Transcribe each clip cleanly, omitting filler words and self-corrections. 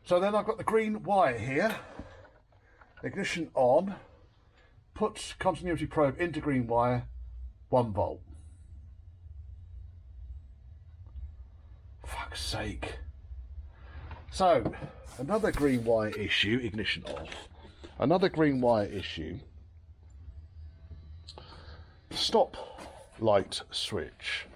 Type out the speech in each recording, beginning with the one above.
So then I've got the green wire here, ignition on, put continuity probe into green wire, 1 volt. Fuck's sake. So, another green wire issue, ignition off. Another green wire issue, stop light switch.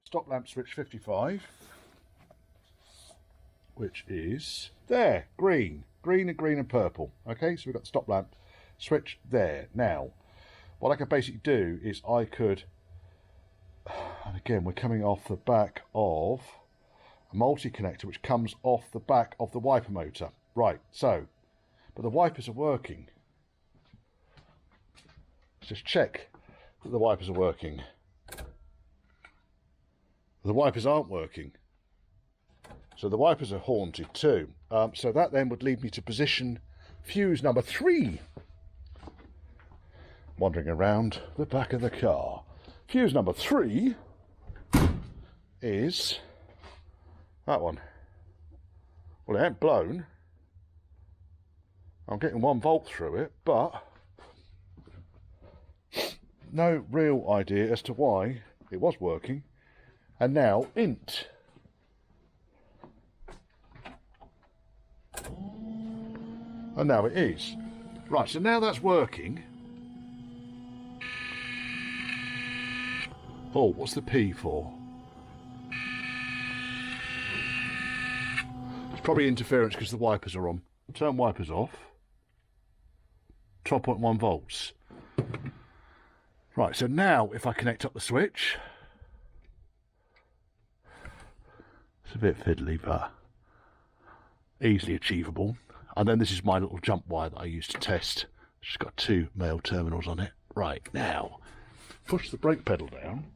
Stop lamp switch 55, which is there, green and purple. Okay, so we've got the stop lamp switch there. Now, what I could basically do is I could, and again, we're coming off the back of a multi-connector which comes off the back of the wiper motor. Right, so, but the wipers are working. Let's just check that the wipers are working. The wipers aren't working. So the wipers are haunted too. So that then would lead me to position fuse number 3. Wandering around the back of the car. Fuse number 3 is that one. Well, it ain't blown. I'm getting 1 volt through it, but no real idea as to why it was working. And now int. And now it is. Right, so now that's working. Oh, what's the P for? It's probably interference because the wipers are on. Turn wipers off. 12.1 volts. Right, so now if I connect up the switch, it's a bit fiddly, but easily achievable. And then this is my little jump wire that I use to test. It's got 2 male terminals on it. Right, now, push the brake pedal down.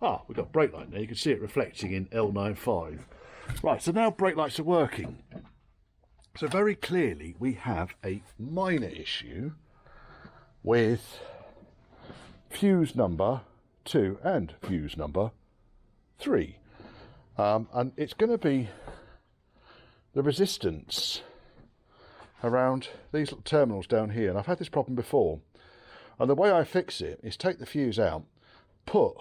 Ah, we've got brake light there. You can see it reflecting in L95. Right, so now brake lights are working. So very clearly we have a minor issue with fuse number 2 and fuse number 3. And it's going to be the resistance around these little terminals down here. And I've had this problem before. And the way I fix it is take the fuse out, put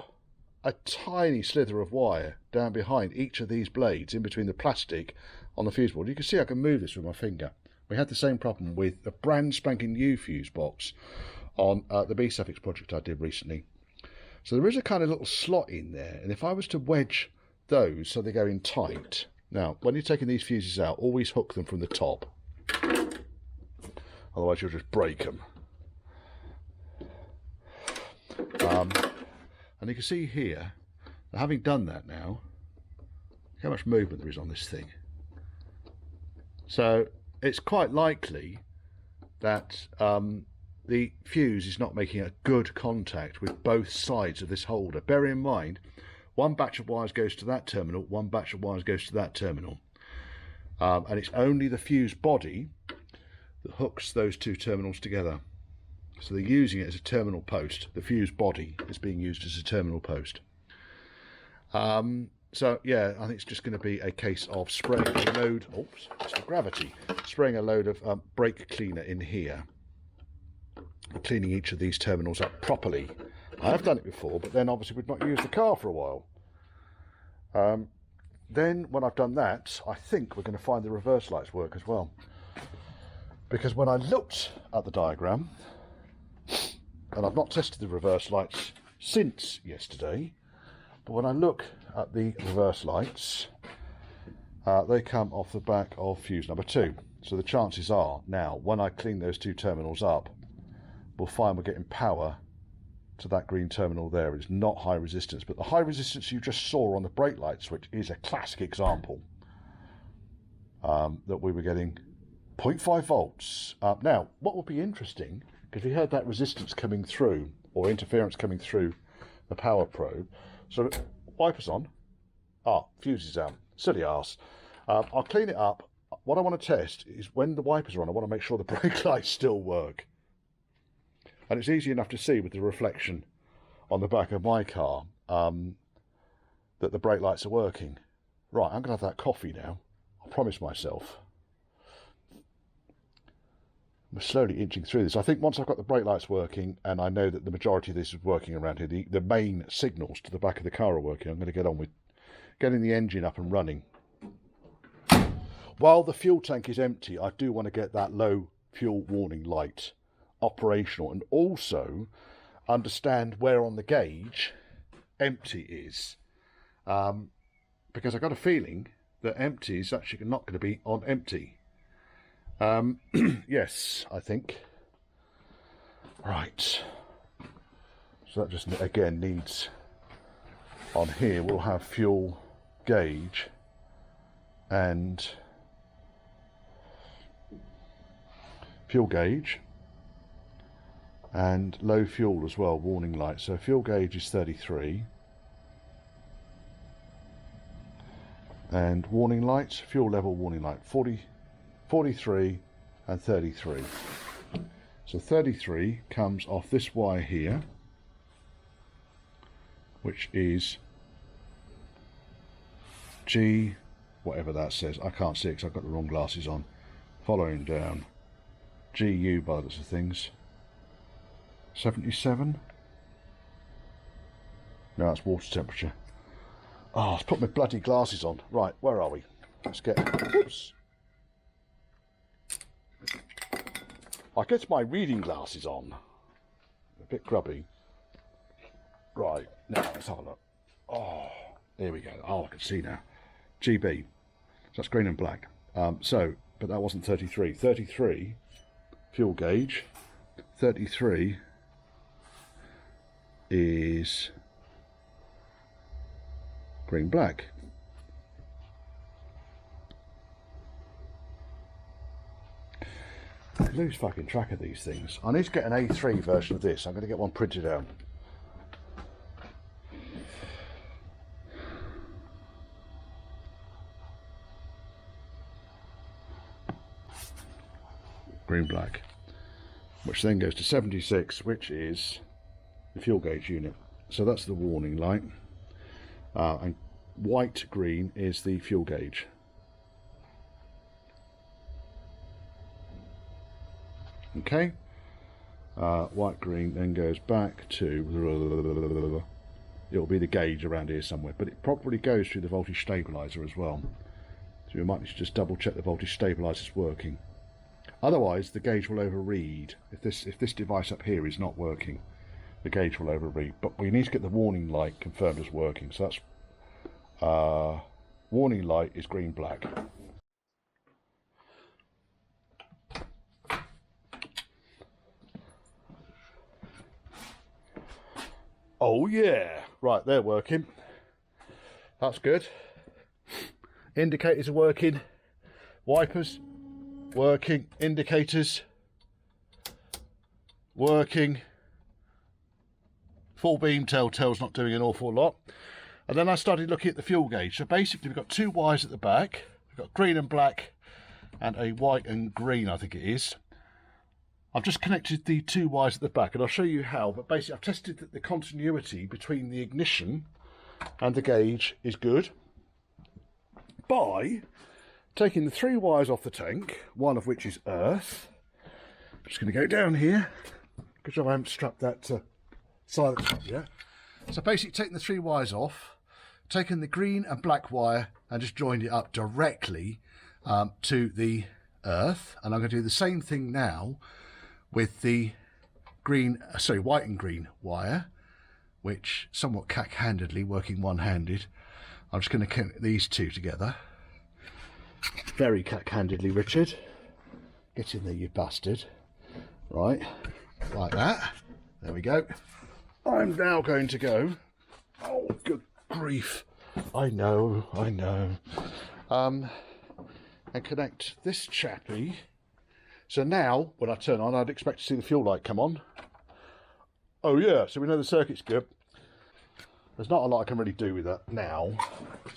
a tiny slither of wire down behind each of these blades in between the plastic on the fuse board. You can see I can move this with my finger. We had the same problem with a brand spanking new fuse box on the a-suffix project I did recently. So there is a kind of little slot in there, and if I was to wedge those so they go in tight. Now, when you're taking these fuses out, always hook them from the top. Otherwise you'll just break them. And you can see here, having done that now, how much movement there is on this thing. So it's quite likely that the fuse is not making a good contact with both sides of this holder. Bear in mind, one batch of wires goes to that terminal, one batch of wires goes to that terminal. And it's only the fuse body that hooks those 2 terminals together. So they're using it as a terminal post. The fuse body is being used as a terminal post. So yeah, I think it's just going to be a case of spraying a load, oops, it's the gravity, spraying a load of brake cleaner in here, cleaning each of these terminals up properly. I have done it before, but then obviously we've not used the car for a while. Then when I've done that, I think we're going to find the reverse lights work as well. Because when I looked at the diagram, and I've not tested the reverse lights since yesterday, but when I look at the reverse lights, they come off the back of fuse number 2. So the chances are now, when I clean those 2 terminals up, we'll find we're getting power to that green terminal there. It's not high resistance, but the high resistance you just saw on the brake light switch is a classic example that we were getting 0.5 volts. Now, what would be interesting, because we heard that resistance coming through, or interference coming through the power probe. So wipers on. Ah, fuse is out. Silly arse. I'll clean it up. what I want to test is when the wipers are on, I want to make sure the brake lights still work. And it's easy enough to see with the reflection on the back of my car that the brake lights are working. Right, I'm going to have that coffee now. I promise myself. We're slowly inching through this. I think once I've got the brake lights working and I know that the majority of this is working around here, the main signals to the back of the car are working, I'm going to get on with getting the engine up and running. While the fuel tank is empty, I do want to get that low fuel warning light operational and also understand where on the gauge empty is. Because I've got a feeling that empty is actually not going to be on empty. Yes, I think. Right. So that just, again, needs, on here, we'll have fuel gauge and low fuel as well, warning light. So fuel gauge is 33. And warning light, fuel level warning light, 43 and 33. So 33 comes off this wire here, which is G, whatever that says. I can't see it because I've got the wrong glasses on. Following down, GU by the looks of things. 77? No, that's water temperature. Oh, let's put my bloody glasses on. Right, where are we? Let's get... Oops. I get my reading glasses on. A bit grubby. Right, now let's have a look. Oh, there we go. Oh, I can see now. GB. So that's green and black. But that wasn't 33. 33, fuel gauge. 33 is green black. I lose fucking track of these things. I need to get an A3 version of this. I'm going to get one printed out. Green black, which then goes to 76, which is the fuel gauge unit. So that's the warning light. And white green is the fuel gauge. Okay, white green then goes back to, it'll be the gauge around here somewhere, but it probably goes through the voltage stabilizer as well. So we might need to just double check the voltage stabilizer is working. Otherwise the gauge will overread. If this device up here is not working, the gauge will overread. But we need to get the warning light confirmed as working. So that's warning light is green black. Oh yeah, right, they're working. That's good. Indicators are working. Wipers working. Indicators working. Full beam telltale's not doing an awful lot. And then I started looking at the fuel gauge. So basically we've got two wires at the back. We've got green and black and a white and green, I think it is. I've just connected the two wires at the back and I'll show you how, but basically I've tested that the continuity between the ignition and the gauge is good by taking the three wires off the tank, one of which is earth. I'm just going to go down here because I haven't strapped that silence up yet. So basically taking the three wires off, taking the green and black wire and just joined it up directly to the earth, and I'm going to do the same thing now with the white and green wire, which somewhat cack-handedly, working one-handed. I'm just going to connect these two together. Very cack-handedly, Richard. Get in there, you bastard. Right, like that. There we go. I'm now going to go... Oh, good grief. I know. And connect this chappy. So now, when I turn on, I'd expect to see the fuel light come on. Oh yeah, so we know the circuit's good. There's not a lot I can really do with that now,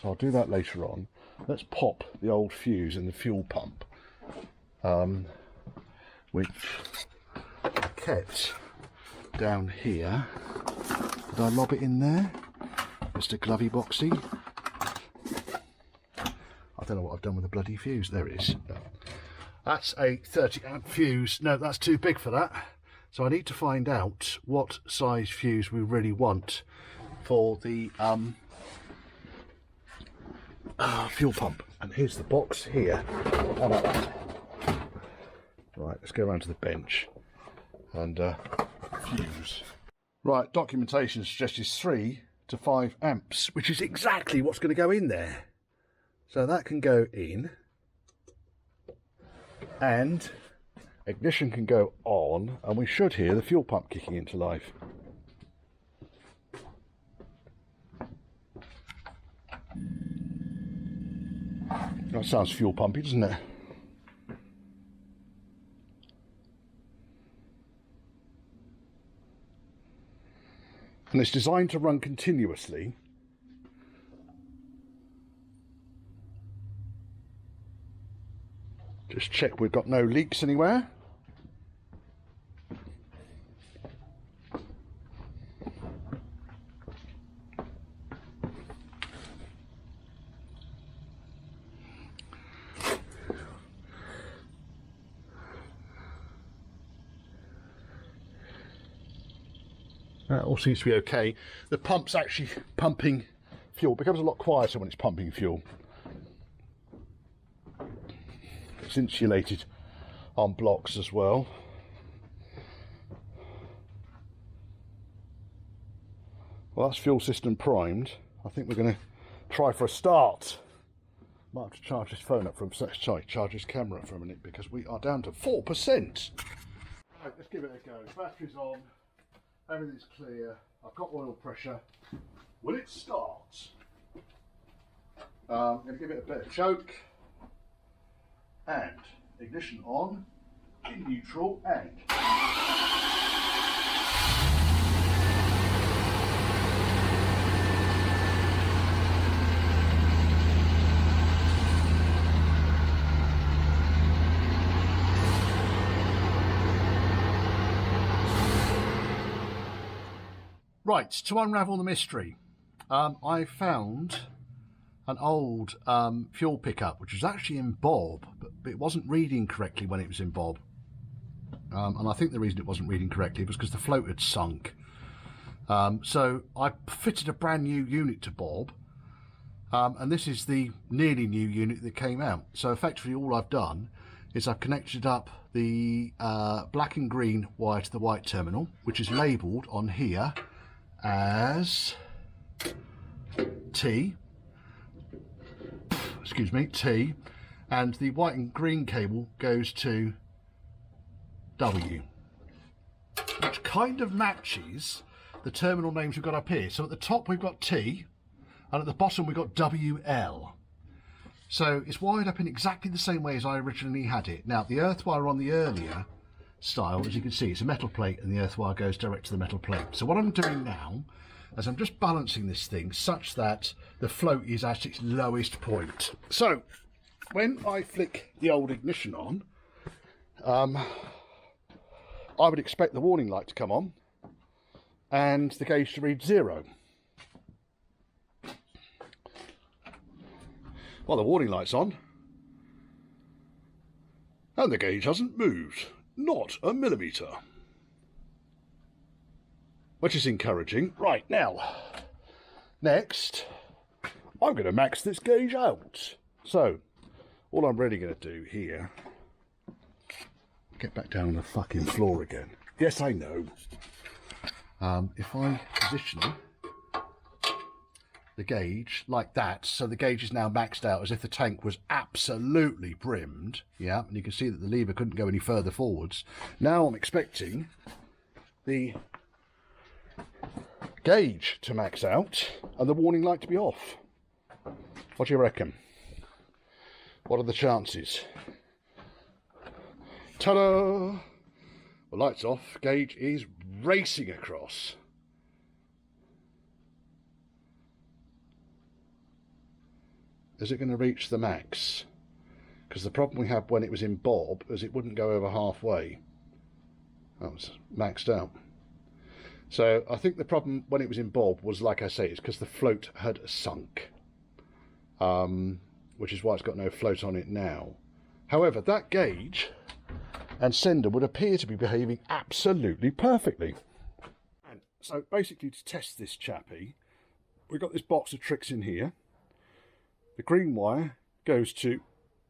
so I'll do that later on. let's pop the old fuse in the fuel pump, which I kept down here. Did I lob it in there, Mr. Glovey Boxy? I don't know what I've done with the bloody fuse. There it is. No. That's a 30 amp fuse. No, that's too big for that. So I need to find out what size fuse we really want for the fuel pump. And here's the box here. How about that? Right, let's go around to the bench and fuse. Right, documentation suggests 3 to 5 amps, which is exactly what's going to go in there. So that can go in, and ignition can go on, and we should hear the fuel pump kicking into life. That sounds fuel pumpy, doesn't it? And it's designed to run continuously. Just check we've got no leaks anywhere. That all seems to be okay. The pump's actually pumping fuel. It becomes a lot quieter when it's pumping fuel. It's insulated on blocks as well. Well, that's fuel system primed. I think we're going to try for a start. Might have to charge this phone up charge this camera for a minute, because we are down to 4%. Right, let's give it a go. Battery's on. Everything's clear. I've got oil pressure. Will it start? I'm going to give it a bit of choke. And ignition on, in neutral, and right, to unravel the mystery, I found an old fuel pickup, which was actually in Bob, but it wasn't reading correctly when it was in Bob. And I think the reason it wasn't reading correctly was because the float had sunk. So I fitted a brand new unit to Bob, and this is the nearly new unit that came out. So effectively all I've done is I've connected up the black and green wire to the white terminal, which is labelled on here as T. Excuse me, T, and the white and green cable goes to W, which kind of matches the terminal names we've got up here. So at the top we've got T, and at the bottom we've got WL. So it's wired up in exactly the same way as I originally had it. Now, the earth wire on the earlier style, as you can see, it's a metal plate, and the earth wire goes direct to the metal plate. So what I'm doing now is I'm just balancing this thing such that the float is at its lowest point. So when I flick the old ignition on, I would expect the warning light to come on and the gauge to read 0. Well, the warning light's on and the gauge hasn't moved, not a millimetre, which is encouraging. Right, now, next, I'm going to max this gauge out. So, all I'm really going to do here, get back down on the fucking floor again. Yes, I know. If I position the gauge like that, so the gauge is now maxed out as if the tank was absolutely brimmed, yeah, and you can see that the lever couldn't go any further forwards. Now I'm expecting the gauge to max out and the warning light to be off. What do you reckon? What are the chances? Ta-da! The light's off, gauge is racing across. is it going to reach the max? Because the problem we had when it was in bob is it wouldn't go over halfway. That was maxed out. So I think the problem when it was in bob was, like I say, it's because the float had sunk, which is why it's got no float on it now. However, that gauge and sender would appear to be behaving absolutely perfectly. And so basically, to test this chappy, we've got this box of tricks in here. The green wire goes to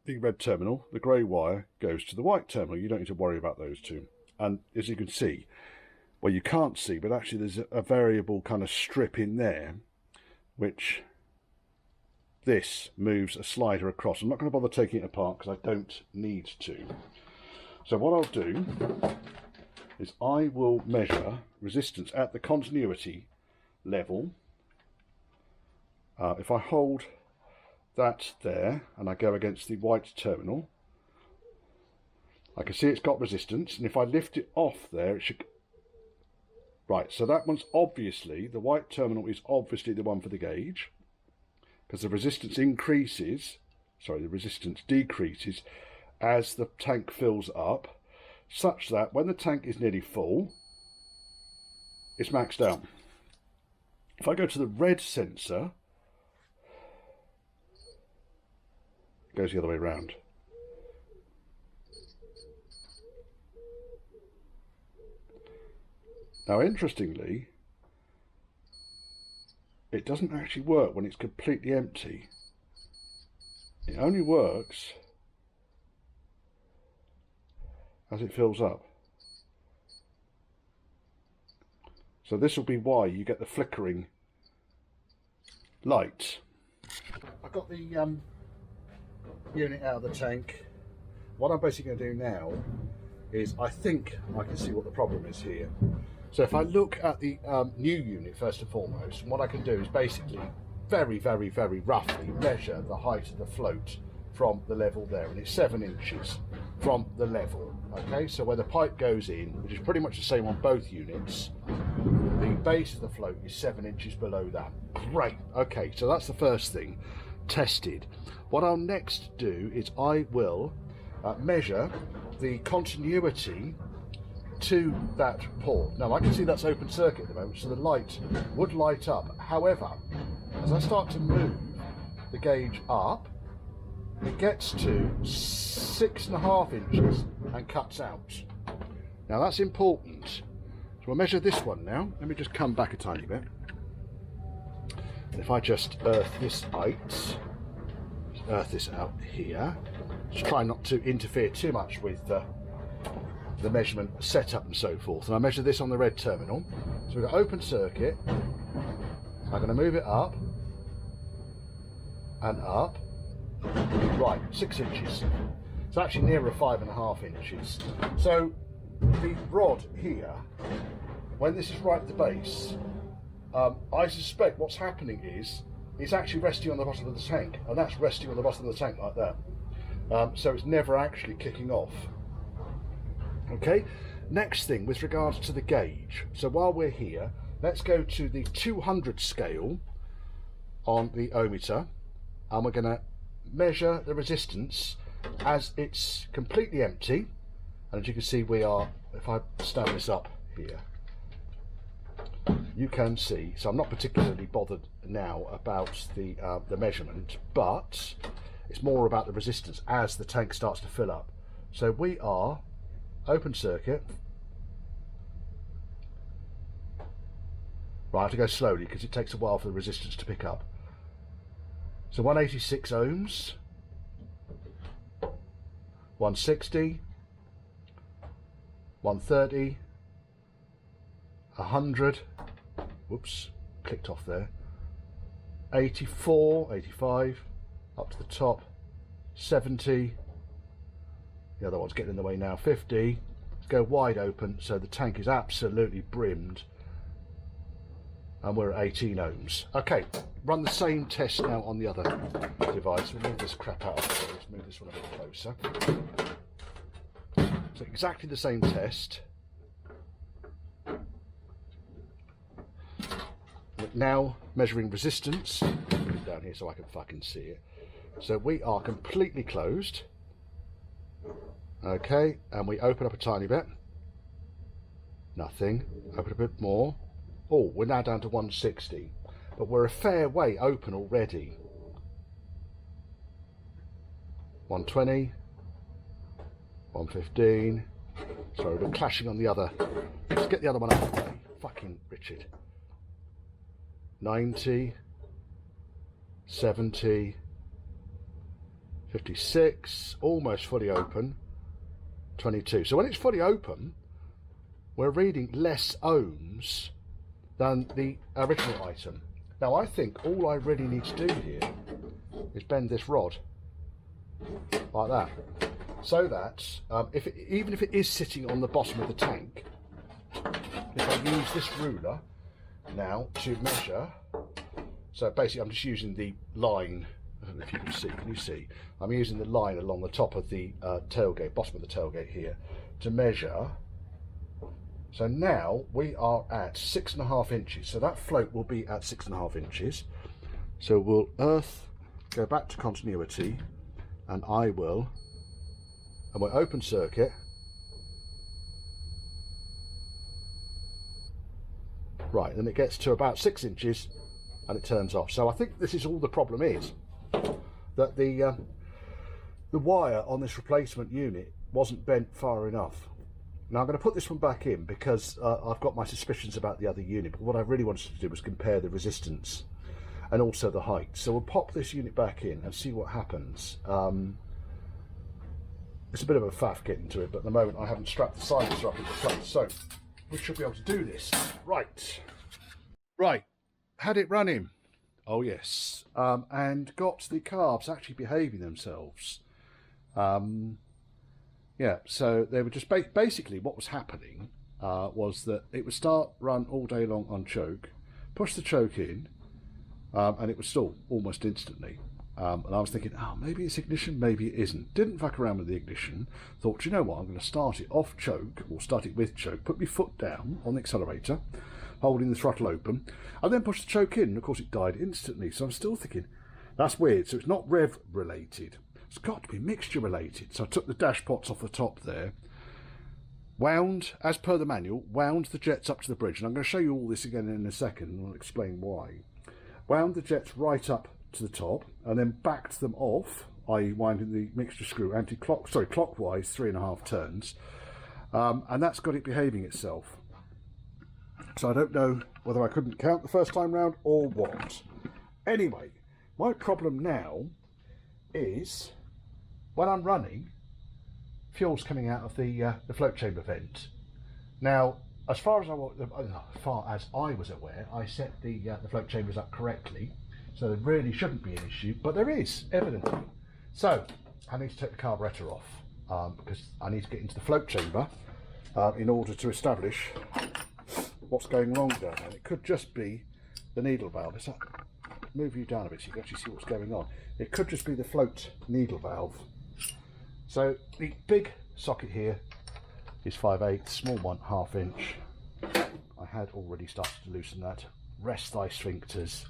the red terminal, the grey wire goes to the white terminal. You don't need to worry about those two. And as you can see, well, you can't see, but actually there's a variable kind of strip in there, which this moves a slider across. I'm not going to bother taking it apart because I don't need to. So what I'll do is I will measure resistance at the continuity level. If I hold that there and I go against the white terminal, I can see it's got resistance, and if I lift it off there, it should... Right, so that one's obviously, the white terminal is obviously the one for the gauge, because the resistance increases, sorry, the resistance decreases as the tank fills up, such that when the tank is nearly full, it's maxed out. If I go to the red sensor, it goes the other way around. Now, interestingly, it doesn't actually work when it's completely empty. It only works as it fills up. So this will be why you get the flickering light. I've got the unit out of the tank. What I'm basically going to do now is, I think I can see what the problem is here. So if I look at the new unit first and foremost, and what I can do is basically very, very, very roughly measure the height of the float from the level there, and it's 7 inches from the level. Okay, so where the pipe goes in, which is pretty much the same on both units, the base of the float is 7 inches below that. Great. Okay, so that's the first thing tested. What I'll next do is I will measure the continuity to that port. Now I can see that's open circuit at the moment, so the light would light up. However, as I start to move the gauge up, it gets to 6.5 inches and cuts out. Now that's important. So we'll measure this one now. Let me just come back a tiny bit. And if I just earth this out here, just try not to interfere too much with the measurement setup and so forth. And I measure this on the red terminal. So we've got open circuit. I'm going to move it up and up. Right, 6 inches. It's actually nearer 5.5 inches. So the rod here, when this is right at the base, I suspect what's happening is it's actually resting on the bottom of the tank, and that's resting on the bottom of the tank like that. So it's never actually kicking off. Okay, next thing with regards to the gauge. So while we're here, let's go to the 200 scale on the ohmmeter, and we're going to measure the resistance as it's completely empty. And as you can see, we are, if I stand this up here, you can see, so I'm not particularly bothered now about the measurement, but it's more about the resistance as the tank starts to fill up. So we are open circuit. Right, I have to go slowly because it takes a while for the resistance to pick up. So 186 ohms, 160, 130, 100, whoops, clicked off there, 84, 85, up to the top, 70, the other one's getting in the way now, 50, let's go wide open so the tank is absolutely brimmed, and we're at 18 ohms. Okay, run the same test now on the other device. We'll move this crap out, so let's move this one a bit closer. So exactly the same test. But now measuring resistance. Put it down here so I can fucking see it. So we are completely closed. Okay, and we open up a tiny bit. Nothing. Open a bit more. Oh, we're now down to 160, but we're a fair way open already. 120, 115. Sorry, we're clashing on the other. Let's get the other one out of the way. Fucking Richard. 90, 70, 56, almost fully open. 22. So when it's fully open, we're reading less ohms than the original item. Now I think all I really need to do here is bend this rod like that, so that even if it is sitting on the bottom of the tank, if I use this ruler now to measure, so basically I'm just using the line, I don't know if you can you see? I'm using the line along the top of the tailgate, bottom of the tailgate here, to measure. So now we are at 6.5 inches. So that float will be at 6.5 inches. So we'll go back to continuity, and we'll open circuit. Right, then it gets to about 6 inches and it turns off. So I think this is all the problem is, that the wire on this replacement unit wasn't bent far enough. Now I'm going to put this one back in because I've got my suspicions about the other unit, but what I really wanted to do was compare the resistance and also the height. So we'll pop this unit back in and see what happens. It's a bit of a faff getting to it, but at the moment I haven't strapped the silencer up into place, so we should be able to do this. Right, had it running. Oh yes, and got the carbs actually behaving themselves. Yeah, so they were just basically what was happening was that it would run all day long on choke, push the choke in, and it would stall almost instantly. And I was thinking, oh, maybe it's ignition, maybe it isn't. Didn't fuck around with the ignition. Thought, you know what, I'm going to start it off choke, or start it with choke, put my foot down on the accelerator, holding the throttle open, and then push the choke in, and of course it died instantly. So I'm still thinking, that's weird. So it's not rev related. It's got to be mixture related. So I took the dash pots off the top there, wound, as per the manual, wound the jets up to the bridge. And I'm going to show you all this again in a second, and I'll explain why. Wound the jets right up to the top, and then backed them off, i.e. winding the mixture screw clockwise 3.5 turns, and that's got it behaving itself. So I don't know whether I couldn't count the first time round or what. Anyway, my problem now is when I'm running, fuel's coming out of the float chamber vent. Now, as far as I was aware, I set the float chambers up correctly, so there really shouldn't be an issue, but there is, evidently. So I need to take the carburetor off because I need to get into the float chamber in order to establish what's going wrong down there. It could just be the needle valve. Let's move you down a bit so you can actually see what's going on. It could just be the float needle valve. So the big socket here is 5/8, small one 1/2 inch. I had already started to loosen that. Rest thy sphincters.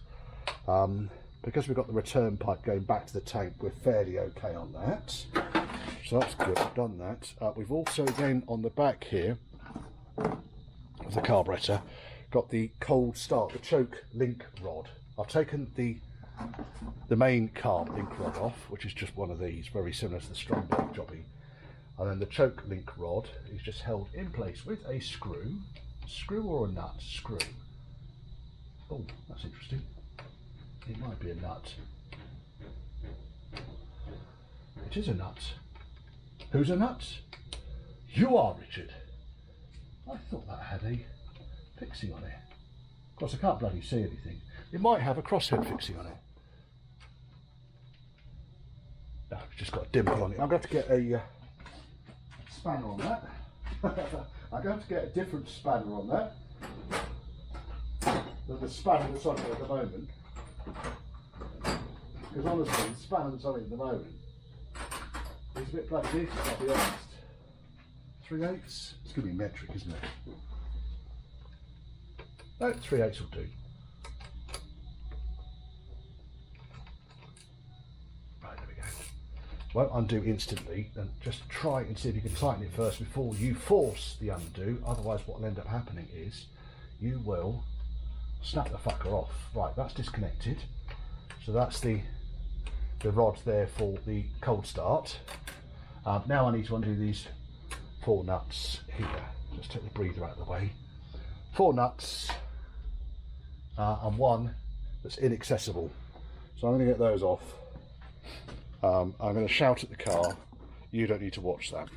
Because we've got the return pipe going back to the tank, we're fairly okay on that. So that's good, I've done that. We've also again on the back here of the carburetor got the cold start, the choke link rod. I've taken the main carb link rod off, which is just one of these, very similar to the Stromberg jobby. And then the choke link rod is just held in place with a screw. Screw or a nut? Screw. Oh, that's interesting. It might be a nut. It is a nut. Who's a nut? You are, Richard. I thought that had a fixing on it. Of course, I can't bloody see anything. It might have a crosshead fixing on it. No, it's just got a dimple on it. I'm going to get a spanner on that. I'm going to get a different spanner on that than the spanner that's on it at the moment. Because honestly, the spanner that's on it at the moment is a bit bloody decent, I'll be honest. 3/8? It's going to be metric, isn't it? No, 3/8 will do. Right, won't undo instantly, and just try and see if you can tighten it first before you force the undo. Otherwise what will end up happening is you will snap the fucker off. Right, that's disconnected, so that's the rod there for the cold start. Now I need to undo these 4 nuts here. Just take the breather out of the way. 4 nuts and one that's inaccessible, so I'm going to get those off. I'm going to shout at the car. You don't need to watch that.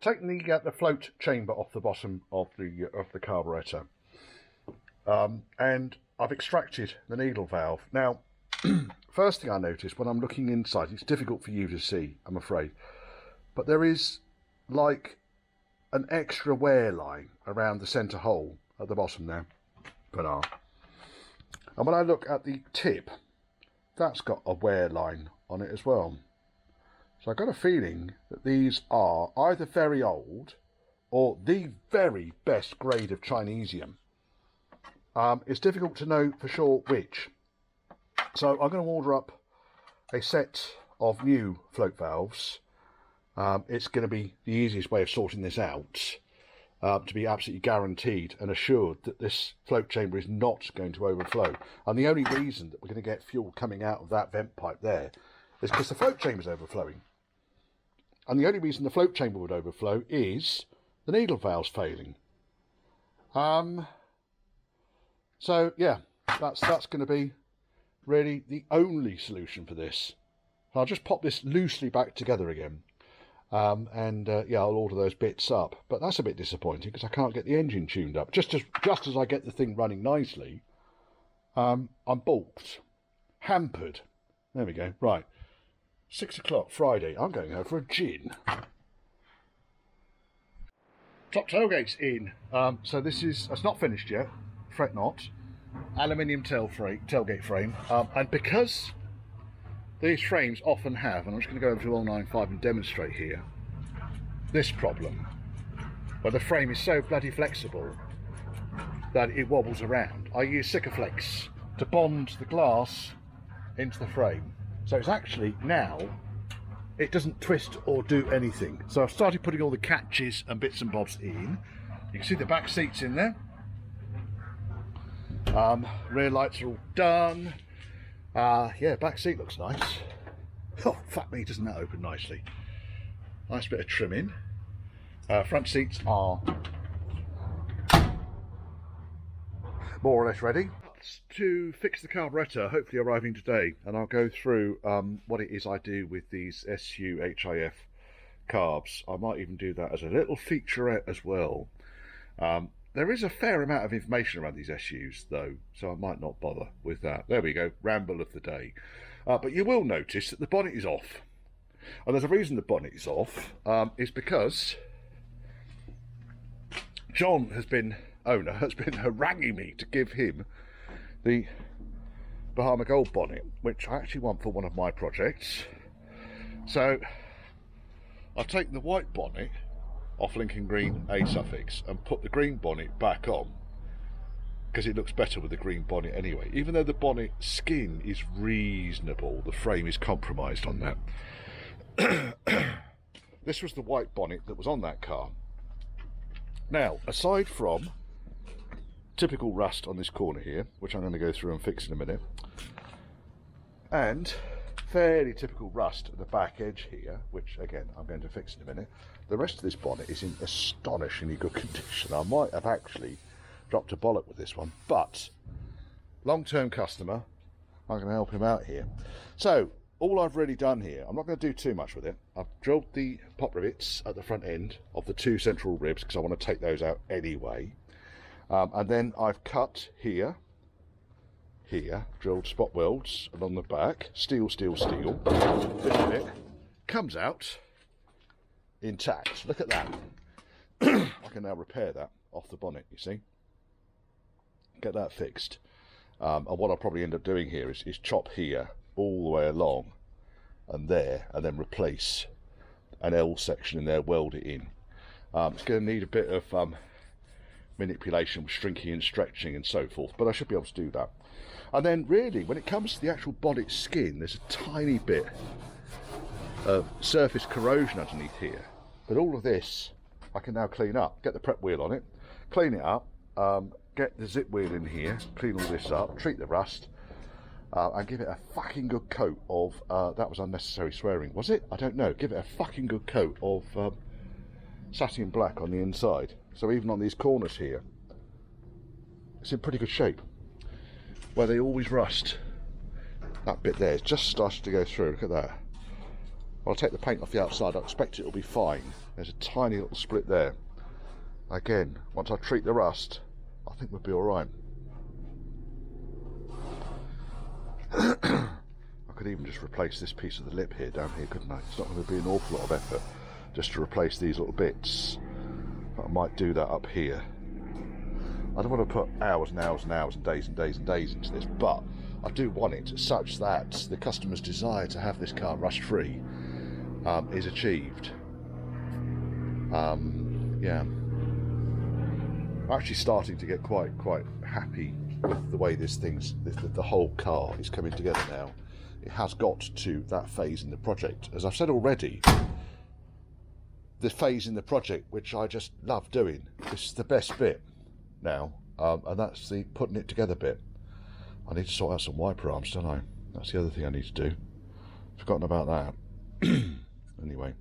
Taking the float chamber off the bottom of the carburetor, and I've extracted the needle valve. Now, first thing I noticed when I'm looking inside, it's difficult for you to see, I'm afraid, but there is like an extra wear line around the centre hole at the bottom there. And when I look at the tip, that's got a wear line on it as well. So I've got a feeling that these are either very old or the very best grade of Chinesium. It's difficult to know for sure which. So I'm going to order up a set of new float valves. It's going to be the easiest way of sorting this out, to be absolutely guaranteed and assured that this float chamber is not going to overflow. And the only reason that we're going to get fuel coming out of that vent pipe there is because the float chamber is overflowing. And the only reason the float chamber would overflow is the needle valve's failing. So yeah, that's going to be really the only solution for this. I'll just pop this loosely back together again. Yeah, I'll order those bits up, but that's a bit disappointing because I can't get the engine tuned up. Just as I get the thing running nicely, I'm balked, hampered. There we go. Right, 6 o'clock Friday. I'm going home for a gin. Top tailgate's in. So it's not finished yet. Fret not. Aluminium tailgate frame, and because these frames often have, and I'm just going to go over to 195 and demonstrate here, this problem, where the frame is so bloody flexible that it wobbles around. I use Sikaflex to bond the glass into the frame. So it's actually now, it doesn't twist or do anything. So I've started putting all the catches and bits and bobs in. You can see the back seats in there. Rear lights are all done. Yeah, back seat looks nice. Oh, fuck me, doesn't that open nicely? Nice bit of trimming. Front seats are more or less ready. To fix the carburettor, hopefully arriving today, and I'll go through what it is I do with these SU HIF carbs. I might even do that as a little featurette as well. There is a fair amount of information around these SUs though, so I might not bother with that. There we go, ramble of the day. But you will notice that the bonnet is off. And there's a reason the bonnet is off, is because John owner has been haranguing me to give him the Bahama Gold bonnet, which I actually want for one of my projects. So I've taken the white bonnet off Lincoln Green a-suffix and put the green bonnet back on because it looks better with the green bonnet anyway. Even though the bonnet skin is reasonable, the frame is compromised on that. This was the white bonnet that was on that car. Now, aside from typical rust on this corner here, which I'm going to go through and fix in a minute, and fairly typical rust at the back edge here, which again I'm going to fix in a minute, the rest of this bonnet is in astonishingly good condition. I might have actually dropped a bollock with this one, but long-term customer, I'm going to help him out here. So all I've really done here, I'm not going to do too much with it. I've drilled the pop rivets at the front end of the 2 central ribs because I want to take those out anyway, and then I've cut here, drilled spot welds along the back, steel. This bit comes out intact. Look at that. I can now repair that off the bonnet, you see. Get that fixed. And what I'll probably end up doing here is chop here all the way along and there, and then replace an L section in there, weld it in. It's going to need a bit of manipulation with shrinking and stretching and so forth, but I should be able to do that. And then really, when it comes to the actual bonnet skin, there's a tiny bit of surface corrosion underneath here. But all of this I can now clean up, get the prep wheel on it, clean it up, get the zip wheel in here, clean all this up, treat the rust, and give it a fucking good coat of, that was unnecessary swearing, was it? I don't know. Give it a fucking good coat of satin black on the inside. So even on these corners here, it's in pretty good shape. Where they always rust, that bit there is just started to go through. Look at that. I'll take the paint off the outside. I expect it will be fine. There's a tiny little split there. Again, once I treat the rust, I think we'll be all right. I could even just replace this piece of the lip here, down here, couldn't I? It's not going to be an awful lot of effort just to replace these little bits. But I might do that up here. I don't want to put hours and hours and hours and days and days and days into this, but I do want it such that the customer's desire to have this car rust-free is achieved. Yeah, I'm actually starting to get quite happy with the way this thing's, the whole car is coming together now. It has got to that phase in the project. As I've said already, the phase in the project which I just love doing, this is the best bit now, and that's the putting it together bit. I need to sort out some wiper arms, don't I? That's the other thing I need to do. Forgotten about that. Anyway.